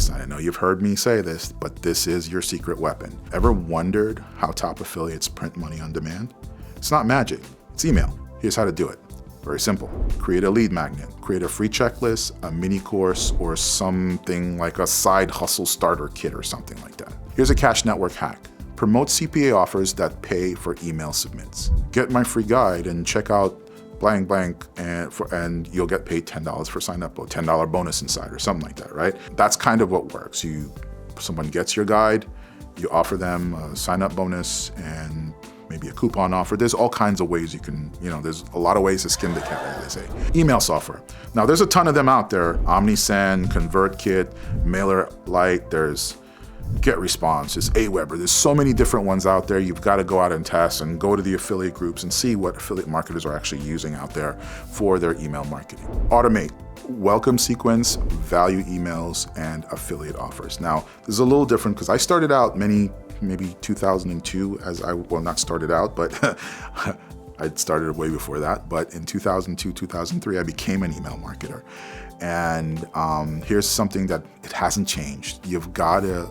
this. I know you've heard me say this, but this is your secret weapon. Ever wondered how top affiliates print money on demand? It's not magic, it's email. Here's how to do it. Very simple. Create a lead magnet, create a free checklist, a mini course, or something like a side hustle starter kit or something like that. Here's a Cash Network hack. Promote CPA offers that pay for email submits. Get my free guide and check out blank blank and you'll get paid $10 for sign up, or $10 bonus inside or something like that, right? That's kind of what works. Someone gets your guide, you offer them a sign up bonus and maybe a coupon offer. There's all kinds of ways you can, there's a lot of ways to skin the cat, as they say. Email software. Now there's a ton of them out there. OmniSend, ConvertKit, MailerLite, there's GetResponse, there's Aweber. There's so many different ones out there. You've got to go out and test and go to the affiliate groups and see what affiliate marketers are actually using out there for their email marketing. Automate. Welcome sequence, value emails, and affiliate offers. Now, this is a little different because I started out maybe 2002 not started out, but I'd started way before that. But in 2002, 2003, I became an email marketer. And here's something that it hasn't changed. You've got to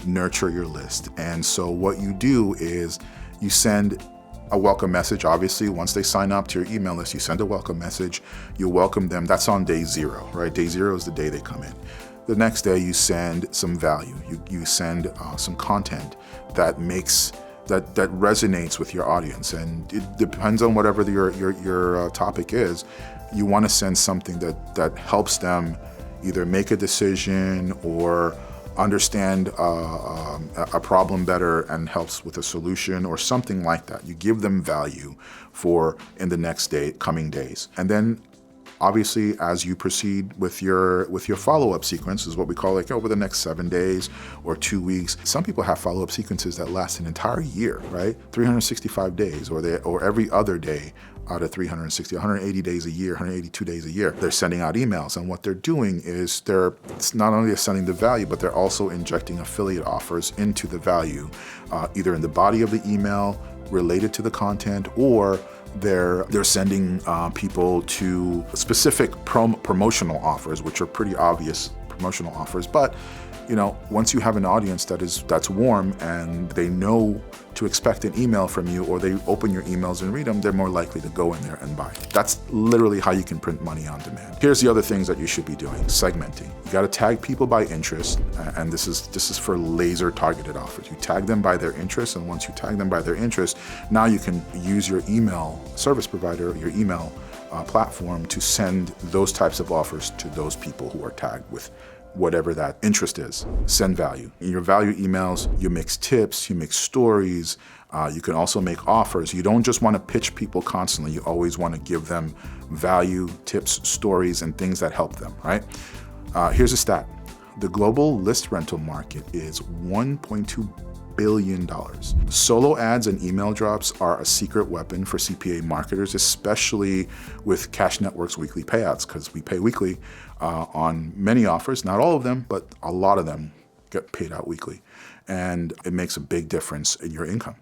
nurture your list. And so what you do is you send a welcome message. Obviously, once they sign up to your email list, you send a welcome message. You welcome them. That's on day 0, right? Day 0 is the day they come in. The next day, you send some value. You send some content that resonates with your audience, and it depends on whatever your topic is. You want to send something that helps them either make a decision or understand a problem better and helps with a solution or something like that. You give them value in the coming days. And then obviously, as you proceed with your follow-up sequence, is what we call over the next 7 days or 2 weeks. Some people have follow-up sequences that last an entire year, right? 365 days, or every other day out of 360, 180 days a year, 182 days a year. They're sending out emails, and what they're doing is it's not only sending the value, but they're also injecting affiliate offers into the value, either in the body of the email related to the content, or they're sending people to specific promotional offers, which are pretty obvious promotional offers. But once you have an audience that's warm and they know to expect an email from you, or they open your emails and read them, they're more likely to go in there and buy. That's literally how you can print money on demand. Here's the other things that you should be doing. Segmenting. You got to tag people by interest, and this is for laser targeted offers. You tag them by their interest, and once you tag them by their interest, now you can use your email service provider, your email platform, to send those types of offers to those people who are tagged with whatever that interest is. Send value. In your value emails, you mix tips, you mix stories, you can also make offers. You don't just want to pitch people constantly, you always want to give them value, tips, stories, and things that help them, right? Here's a stat. The global list rental market is $1.2 billion. Solo ads and email drops are a secret weapon for CPA marketers, especially with Cash Network's weekly payouts, because we pay weekly on many offers, not all of them, but a lot of them get paid out weekly. And it makes a big difference in your income.